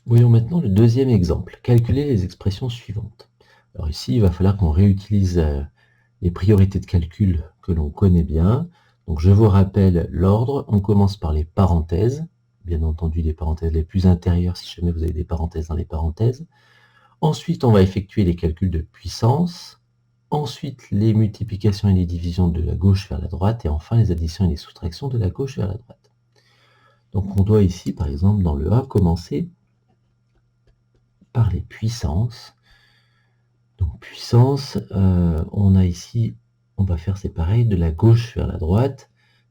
Voyons maintenant le deuxième exemple. Calculer les expressions suivantes. Alors ici, il va falloir qu'on réutilise les priorités de calcul que l'on connaît bien. Donc je vous rappelle l'ordre. On commence par les parenthèses. Bien entendu, les parenthèses les plus intérieures, si jamais vous avez des parenthèses dans les parenthèses. Ensuite, on va effectuer les calculs de puissance. Ensuite, les multiplications et les divisions de la gauche vers la droite. Et enfin, les additions et les soustractions de la gauche vers la droite. Donc on doit ici, par exemple, dans le A, commencer par les puissances. Donc puissance, on a ici, on va faire c'est pareil, de la gauche vers la droite.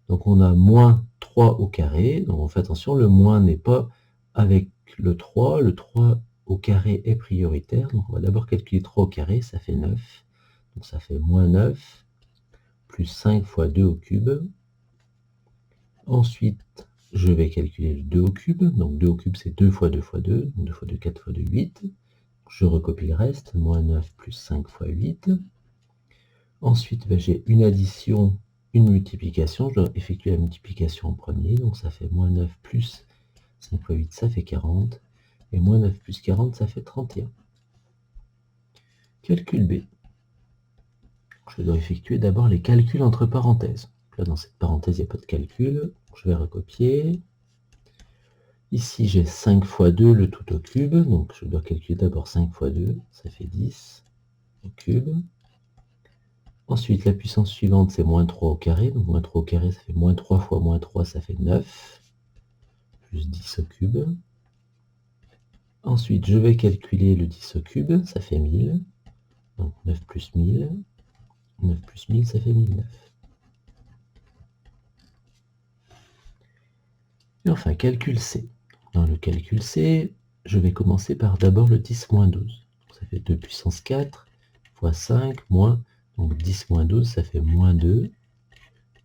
Donc on a moins 3 au carré. Donc on fait attention, le moins n'est pas avec le 3. Le 3 au carré est prioritaire. Donc on va d'abord calculer 3 au carré, ça fait 9. Donc ça fait moins 9, plus 5 fois 2 au cube. Ensuite, je vais calculer le 2 au cube. Donc 2 au cube, c'est 2 fois 2 fois 2. Donc 2 fois 2, 4 fois 2, 8. Je recopie le reste. Moins 9 plus 5 fois 8. Ensuite, j'ai une addition, une multiplication. Je dois effectuer la multiplication en premier. Donc ça fait moins 9 plus 5 fois 8, ça fait 40. Et moins 9 plus 40, ça fait 31. Calcul B. Je dois effectuer d'abord les calculs entre parenthèses. Là, dans cette parenthèse, il n'y a pas de calcul. Je vais recopier. Ici, j'ai 5 fois 2, le tout au cube. Donc, je dois calculer d'abord 5 fois 2. Ça fait 10 au cube. Ensuite, la puissance suivante, c'est moins 3 au carré. Donc, moins 3 au carré, ça fait moins 3 fois moins 3, ça fait 9. Plus 10 au cube. Ensuite, je vais calculer le 10 au cube. Ça fait 1000. Donc, 9 plus 1000. 9 plus 1000, ça fait 1009. Et enfin, calcul C. Dans le calcul C, je vais commencer par d'abord le 10 moins 12. Donc, ça fait 2 puissance 4 fois 5 moins, donc 10 moins 12, ça fait moins 2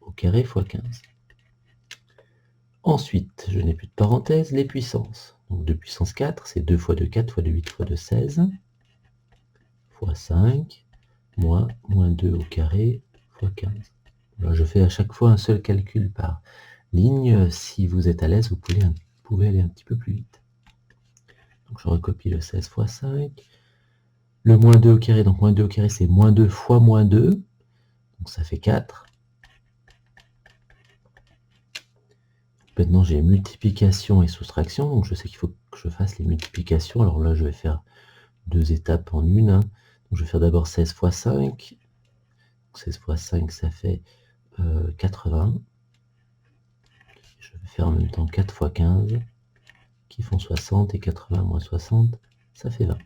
au carré fois 15. Ensuite, je n'ai plus de parenthèse, les puissances. Donc 2 puissance 4, c'est 2 fois 2, 4 fois 2, 8 fois 2, 16, fois 5, moins 2 au carré fois 15. Là, je fais à chaque fois un seul calcul par ligne. Si vous êtes à l'aise, vous pouvez aller un petit peu plus vite. Donc je recopie le 16 fois 5. Le moins 2 au carré, donc moins 2 au carré, c'est moins 2 fois moins 2. Donc ça fait 4. Maintenant, j'ai multiplication et soustraction. Donc je sais qu'il faut que je fasse les multiplications. Alors là, je vais faire 2 étapes en une. Donc je vais faire d'abord 16 fois 5. 16 fois 5, ça fait 80. Je vais faire en même temps 4 fois 15, qui font 60, et 80 moins 60, ça fait 20.